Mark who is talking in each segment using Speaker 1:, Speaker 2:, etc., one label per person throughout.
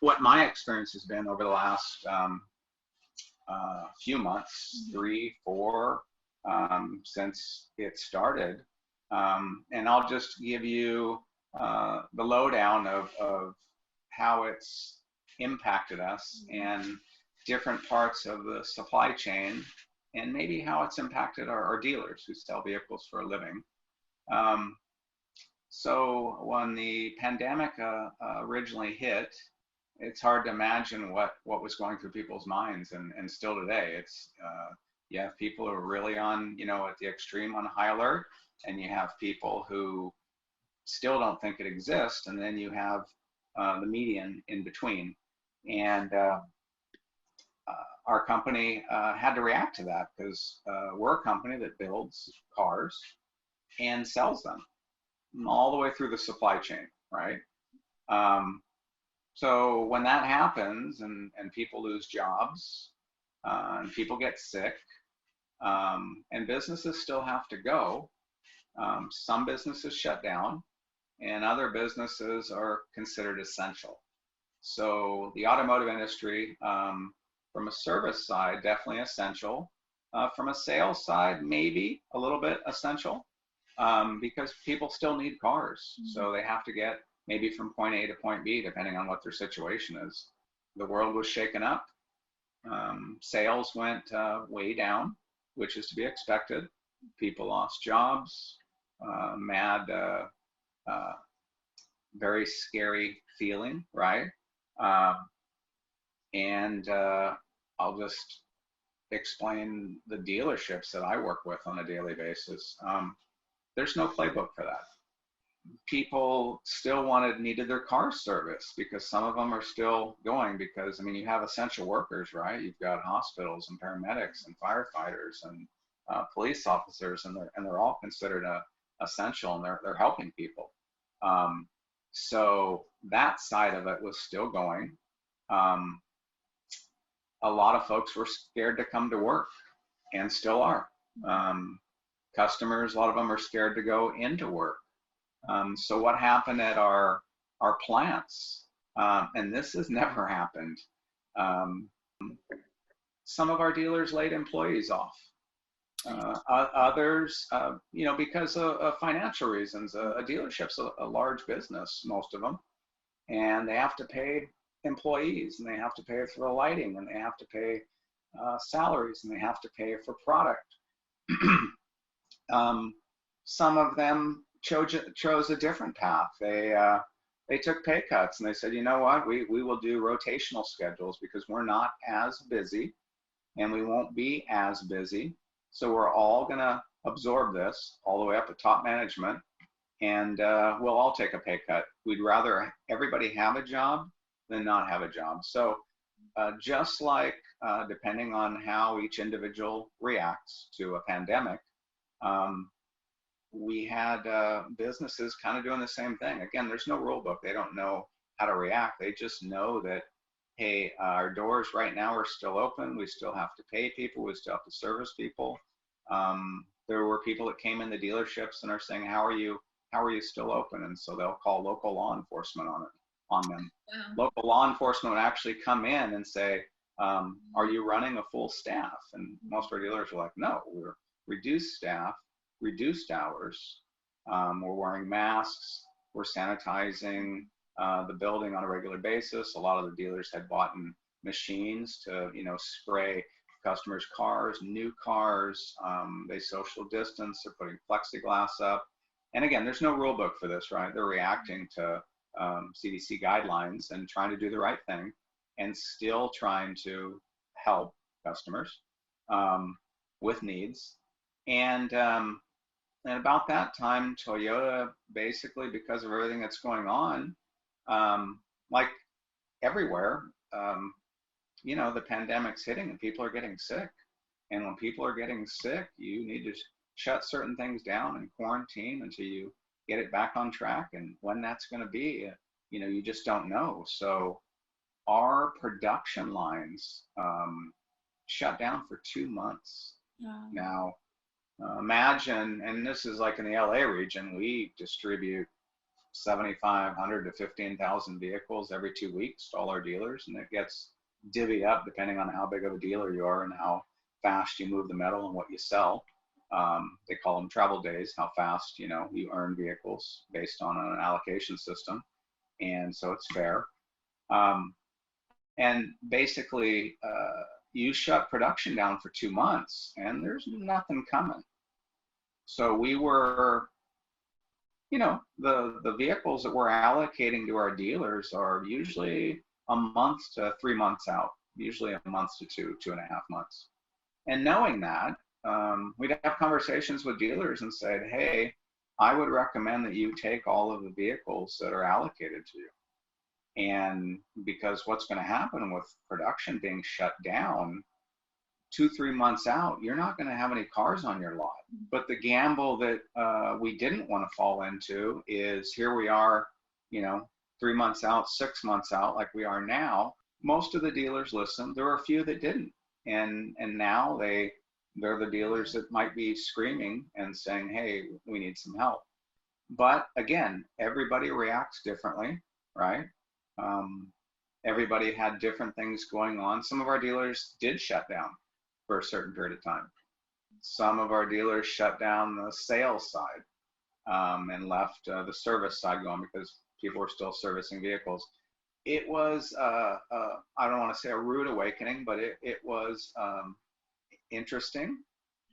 Speaker 1: what my experience has been over the last few months, 3, 4, since it started. And I'll just give you the lowdown of how it's impacted us and different parts of the supply chain, and maybe how it's impacted our dealers who sell vehicles for a living. So when the pandemic originally hit, it's hard to imagine what was going through people's minds, and still today. It's you have people who are really on, at the extreme on high alert, and you have people who still don't think it exists, and then you have the median in between. And our company had to react to that because we're a company that builds cars and sells them all the way through the supply chain, right? So when that happens and people lose jobs and people get sick and businesses still have to go, some businesses shut down and other businesses are considered essential. So the automotive industry, from a service side, definitely essential. From a sales side, maybe a little bit essential because people still need cars. So they have to get maybe from point A to point B, depending on what their situation is. The world was shaken up. Sales went way down, which is to be expected. People lost jobs, very scary feeling, right? And I'll just explain the dealerships that I work with on a daily basis. There's no playbook for that. People still needed their car serviced because some of them are still going because, you have essential workers, right? You've got hospitals and paramedics and firefighters and police officers, and they're all considered essential, and they're helping people. So that side of it was still going. A lot of folks were scared to come to work and still are. Customers, a lot of them are scared to go into work. So what happened at our plants, and this has never happened, some of our dealers laid employees off. Others, because of financial reasons. A dealership's a large business, most of them, and they have to pay employees, and they have to pay for the lighting, and they have to pay salaries, and they have to pay for product. Some of them chose a different path. They took pay cuts, and they said, you know what, we will do rotational schedules because we're not as busy, and we won't be as busy. So we're all going to absorb this all the way up to top management, and we'll all take a pay cut. We'd rather everybody have a job than not have a job. So just like depending on how each individual reacts to a pandemic, we had businesses kind of doing the same thing. Again, there's no rule book. They don't know how to react. They just know that, hey, our doors right now are still open. We still have to pay people. We still have to service people. There were people that came in the dealerships and are saying, how are you still open? And so they'll call local law enforcement on them. Wow. Local law enforcement would actually come in and say, are you running a full staff? And most of our dealers are like, no, we're reduced staff, reduced hours. We're wearing masks. We're sanitizing the building on a regular basis. A lot of the dealers had bought machines to, spray customers' cars, new cars. They social distance. They're putting plexiglass up. And again, there's no rule book for this, right? They're reacting to CDC guidelines and trying to do the right thing, and still trying to help customers with needs. And about that time, Toyota, basically, because of everything that's going on, like everywhere, the pandemic's hitting and people are getting sick. And when people are getting sick, you need to shut certain things down and quarantine until you get it back on track. And when that's going to be, you just don't know. So our production lines shut down for 2 months. Now, imagine, and this is like in the LA region, we distribute 7,500 to 15,000 vehicles every 2 weeks to all our dealers, and it gets divvied up depending on how big of a dealer you are and how fast you move the metal and what you sell. They call them travel days, how fast, you know, you earn vehicles based on an allocation system. And so it's fair. And basically, you shut production down for 2 months and there's nothing coming. So we were, you know, the vehicles that we're allocating to our dealers are usually a month to 3 months out, usually a month to 2.5 months. And knowing that, we'd have conversations with dealers and said, hey, I would recommend that you take all of the vehicles that are allocated to you. And because what's going to happen with production being shut down 2-3 months out, you're not going to have any cars on your lot. But the gamble that we didn't want to fall into is here we are, you know, 3 months out, 6 months out, like we are now. Most of the dealers listened. There were a few that didn't. And now they're the dealers that might be screaming and saying, hey, we need some help. But again, everybody reacts differently, right? Everybody had different things going on. Some of our dealers did shut down for a certain period of time. Some of our dealers shut down the sales side and left the service side going because people were still servicing vehicles. It was, I don't want to say a rude awakening, but it was interesting,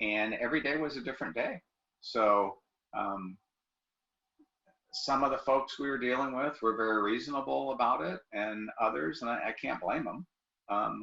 Speaker 1: and every day was a different day. So some of the folks we were dealing with were very reasonable about it, and others, and I can't blame them,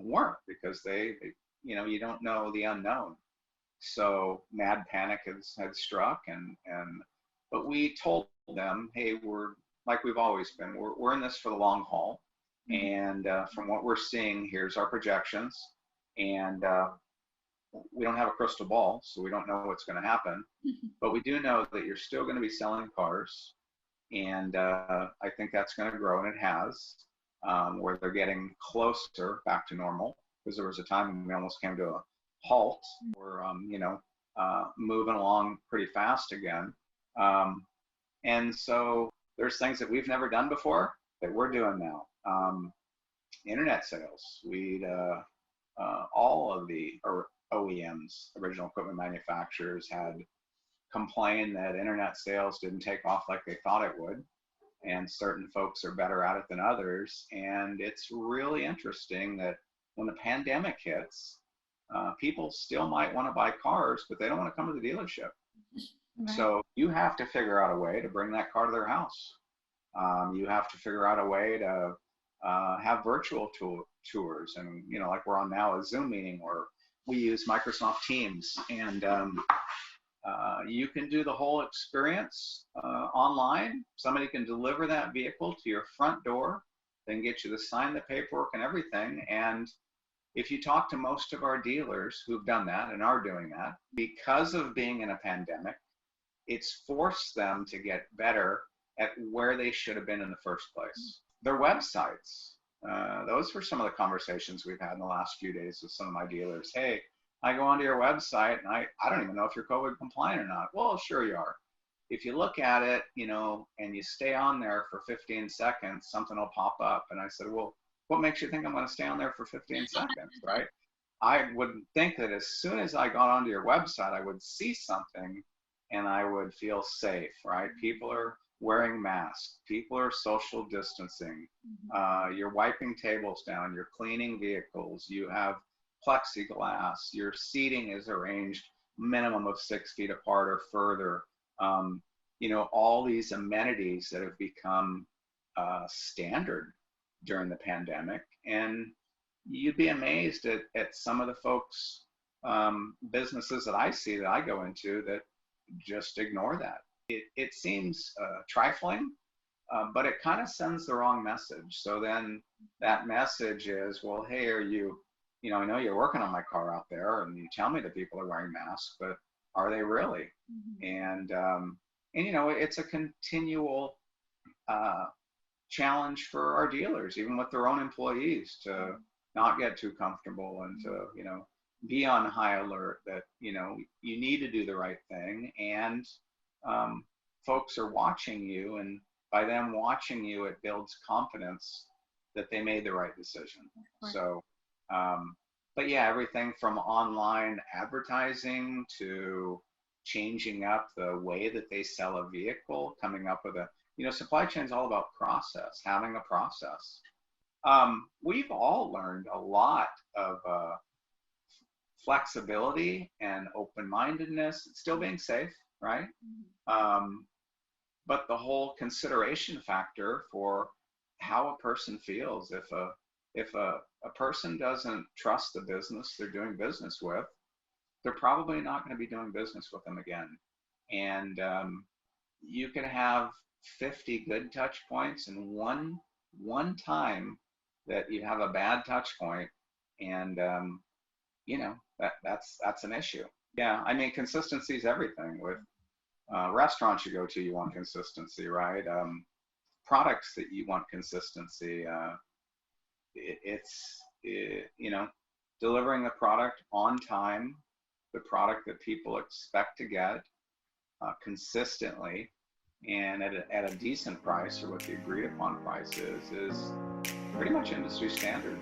Speaker 1: weren't, because they, you know, you don't know the unknown. So mad panic had struck, but we told them, hey, we're like we've always been. We're in this for the long haul, and from what we're seeing, here's our projections, and we don't have a crystal ball, so we don't know what's going to happen, but we do know that you're still going to be selling cars, and I think that's going to grow, and it has, where they're getting closer back to normal, because there was a time when we almost came to a halt. We're, you know, moving along pretty fast again, and so there's things that we've never done before that we're doing now. Internet sales. We'd all of the OEMs, original equipment manufacturers, had complained that internet sales didn't take off like they thought it would, and certain folks are better at it than others. And it's really interesting that when the pandemic hits, people still might want to buy cars, but they don't want to come to the dealership. Right. So you have to figure out a way to bring that car to their house. You have to figure out a way to have virtual tours, and, you know, like we're on now, a Zoom meeting where we use Microsoft Teams, and you can do the whole experience online. Somebody can deliver that vehicle to your front door, then get you to sign the paperwork and everything. And if you talk to most of our dealers who've done that and are doing that, because of being in a pandemic, it's forced them to get better at where they should have been in the first place. Their websites, those were some of the conversations we've had in the last few days with some of my dealers. Hey, I go onto your website and I don't even know if you're COVID compliant or not. Well, sure you are. If you look at it, you know, and you stay on there for 15 seconds, something will pop up. And I said, well, what makes you think I'm going to stay on there for 15 seconds, right? I would think that as soon as I got onto your website, I would see something and I would feel safe, right? People are wearing masks, people are social distancing, you're wiping tables down, you're cleaning vehicles, you have plexiglass, your seating is arranged minimum of 6 feet apart or further. You know, all these amenities that have become standard during the pandemic. And you'd be amazed at some of the folks, businesses that I see that I go into that just ignore that. It seems trifling, but it kind of sends the wrong message. So then that message is, well, hey, you know, I know you're working on my car out there and you tell me that people are wearing masks, but are they really? And you know, it's a continual challenge for our dealers, even with their own employees, to not get too comfortable and to, you know, be on high alert that, you know, you need to do the right thing, and folks are watching you, and by them watching you, it builds confidence that they made the right decision. So, but yeah, everything from online advertising to changing up the way that they sell a vehicle, coming up with a, supply chain is all about process, having a process. We've all learned a lot of flexibility and open-mindedness, still being safe, right? But the whole consideration factor for how a person feels, if a person doesn't trust the business they're doing business with, they're probably not going to be doing business with them again. And you can have 50 good touch points, and one time that you have a bad touch point, and that's an issue. Yeah, I mean, consistency is everything. With restaurants you go to, you want consistency, right? Products that you want consistency. Delivering the product on time, the product that people expect to get consistently, and at a decent price, or what the agreed upon price is pretty much industry standard.